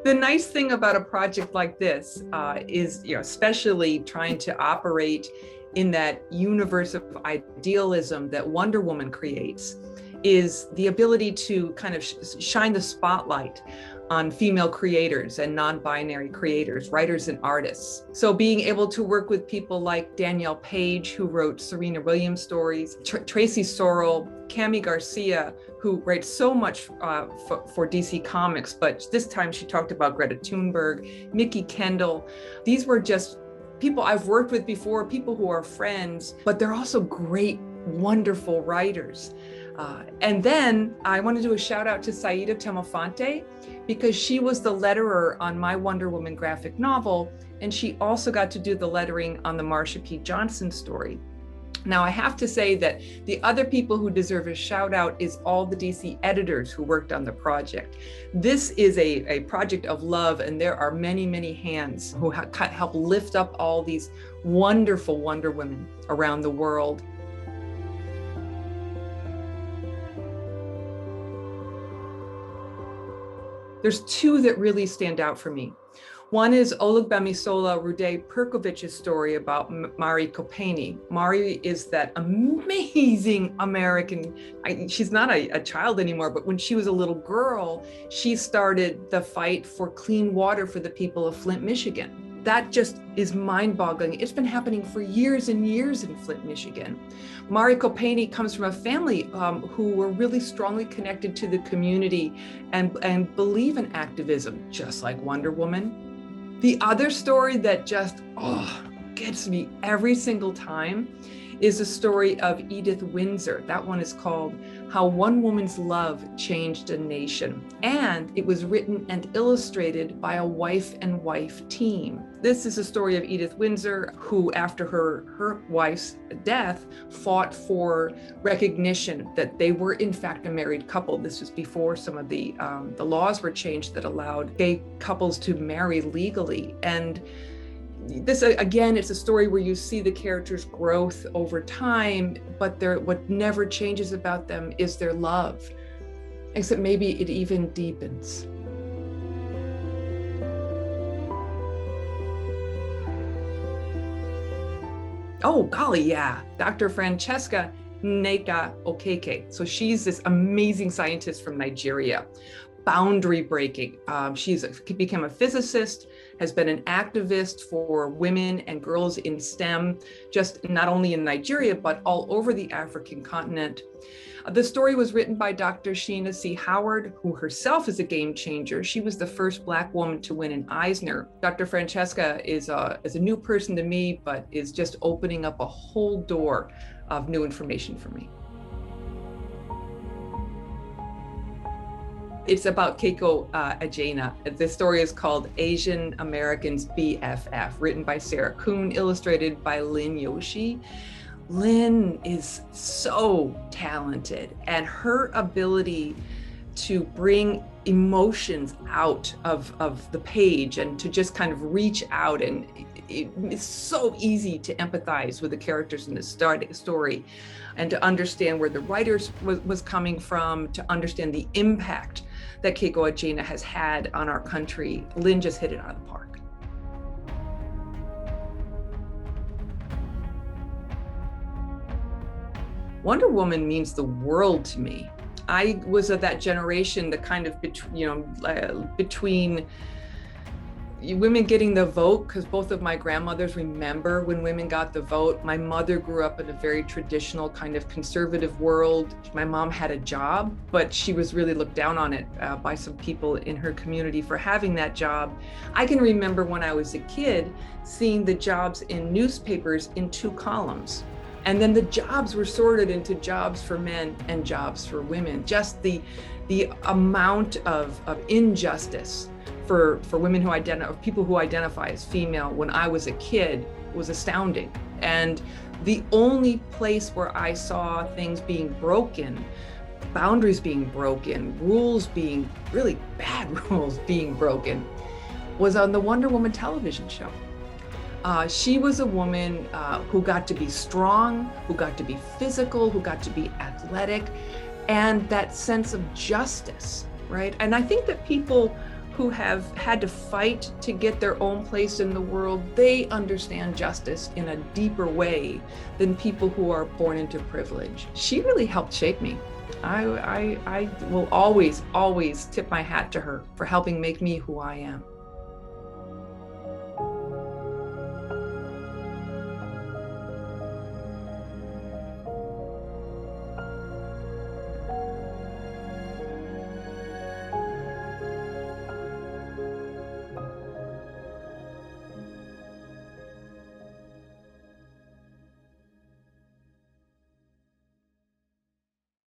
The nice thing about a project like this is, especially trying to operate in that universe of idealism that Wonder Woman creates, is the ability to kind of shine the spotlight on female creators and non-binary creators, writers and artists. So being able to work with people like Danielle Page, who wrote Serena Williams stories, Tracy Sorrell, Cami Garcia, who writes so much for DC Comics, but this time she talked about Greta Thunberg, Mickey Kendall. These were just people I've worked with before, people who are friends, but they're also great, wonderful writers. And then I want to do a shout out to Saida Temofonte, because she was the letterer on my Wonder Woman graphic novel, and she also got to do the lettering on the Marsha P. Johnson story. Now, I have to say that the other people who deserve a shout out is all the DC editors who worked on the project. This is a project of love, and there are many, many hands who help lift up all these wonderful Wonder Women around the world. There's two that really stand out for me. One is Olugbemisola Rude Perkovic's story about Mari Kopeni. Mari is that amazing American, she's not a child anymore, but when she was a little girl, she started the fight for clean water for the people of Flint, Michigan. That just is mind-boggling. It's been happening for years and years in Flint, Michigan. Mari Kopeni comes from a family who were really strongly connected to the community and believe in activism, just like Wonder Woman. The other story that just gets me every single time is the story of Edith Windsor. That one is called How One Woman's Love Changed a Nation. And it was written and illustrated by a wife and wife team. This is a story of Edith Windsor, who after her wife's death fought for recognition that they were in fact a married couple. This was before some of the laws were changed that allowed gay couples to marry legally. And this, again, it's a story where you see the characters' growth over time, but what never changes about them is their love, except maybe it even deepens. Oh, golly, yeah. Dr. Francesca Nneka Okeke. So she's this amazing scientist from Nigeria. Boundary breaking. She's become a physicist, has been an activist for women and girls in STEM, just not only in Nigeria, but all over the African continent. The story was written by Dr. Sheena C. Howard, who herself is a game changer. She was the first Black woman to win an Eisner. Dr. Francesca is a new person to me, but is just opening up a whole door of new information for me. It's about Keiko Ajena. The story is called Asian Americans BFF, written by Sarah Kuhn, illustrated by Lynn Yoshi. Lynn is so talented, and her ability to bring emotions out of the page and to just kind of reach out, and it's so easy to empathize with the characters in this story and to understand where the writers was coming from, to understand the impact that Keiko Ajena has had on our country. Lynn just hit it out of the park. Wonder Woman means the world to me. I was of that generation, the kind of between women getting the vote, because both of my grandmothers remember when women got the vote. My mother grew up in a very traditional kind of conservative world. My mom had a job, but she was really looked down on it by some people in her community for having that job. I can remember when I was a kid seeing the jobs in newspapers in 2 columns. And then the jobs were sorted into jobs for men and jobs for women. Just the amount of injustice for women who people who identify as female when I was a kid was astounding. And the only place where I saw things being broken, boundaries being broken, rules being really bad rules being broken, was on the Wonder Woman television show. She was a woman who got to be strong, who got to be physical, who got to be athletic, and that sense of justice, right? And I think that people who have had to fight to get their own place in the world, they understand justice in a deeper way than people who are born into privilege. She really helped shape me. I will always, always tip my hat to her for helping make me who I am.